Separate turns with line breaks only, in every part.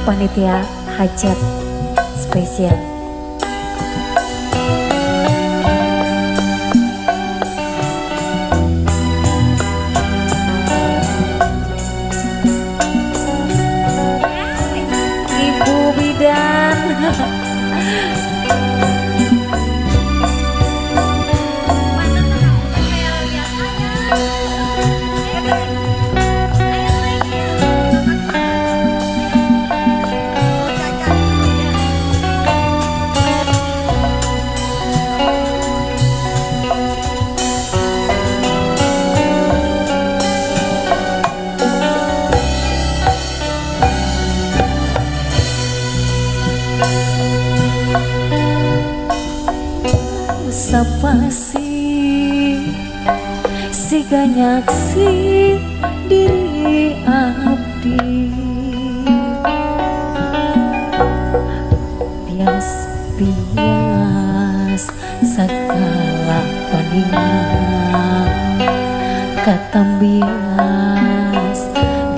panitia hajat spesial. Ibu bidan. Sapasi si ganyak si diri abdi bias-bias segala paningan katambias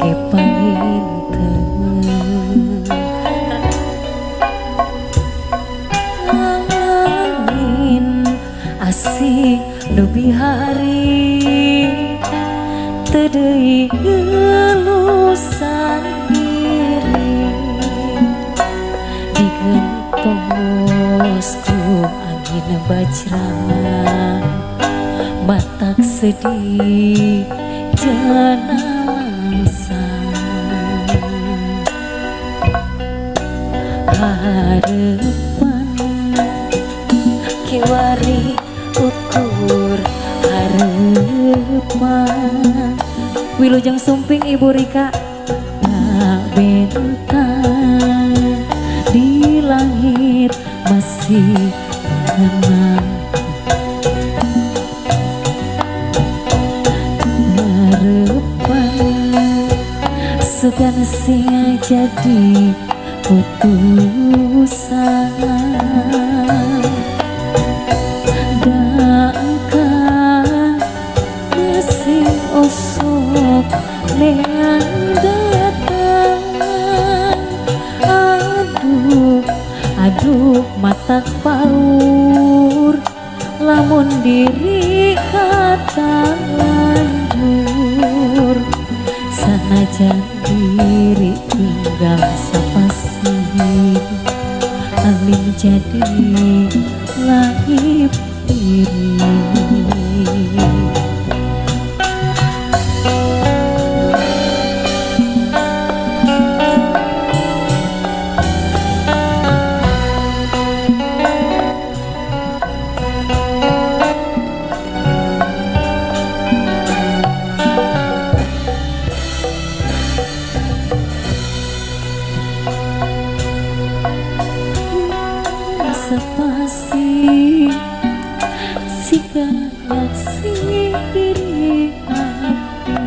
gepainten asik lebih hari tedei gelusan diri digentosku angin bajrang batak sedih jana langsang harapan kiwari ukur harapan Wilujeng Sumping Ibu Rika tak bentang di langit masih tenang harapan sugan sing jadi putusan osok lean datang aduh mata paur lamun diri kata lanjur sanajan diri tinggal sapasi alim jadi lahir diri sepasi si ganyak si diri abdi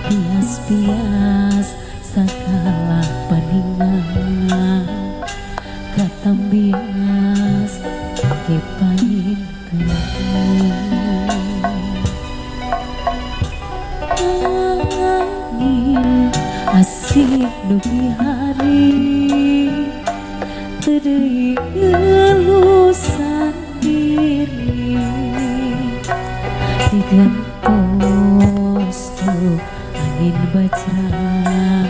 bias-bias segala paningan katambias kepain angin asik dugi hari tedei gelusan diri digantosku angin bajrang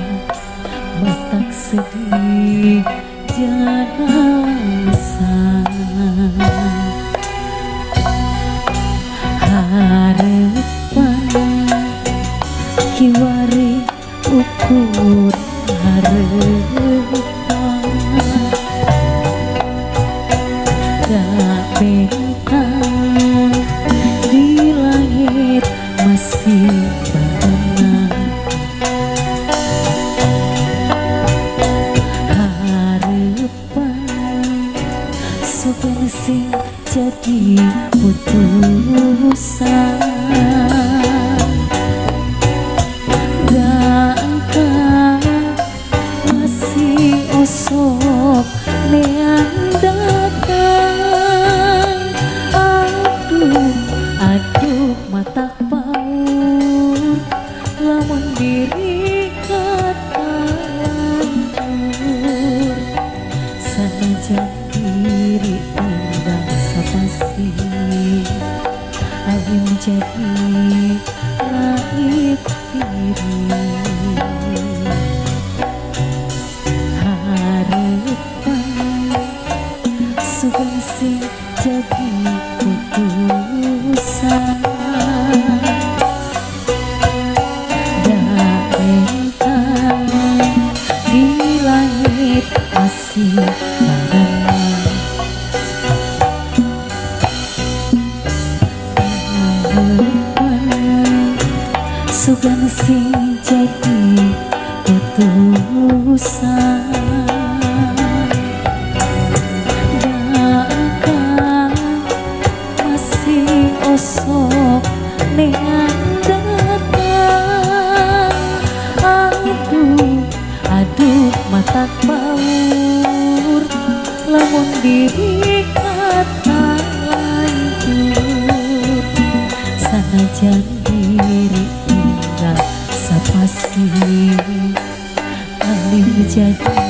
batak sedih jana langsang harapan kiwari ukur harapan gak bentang di langit masih tenang harapan sugan sing jadi putusan masih osok lean datang aduh mata paur lamun diri kata ketulusan Dakang masih osok nean datang aduh mata baur lamun diri kata lanjut sanajan diri tinggal sapasi alih jadi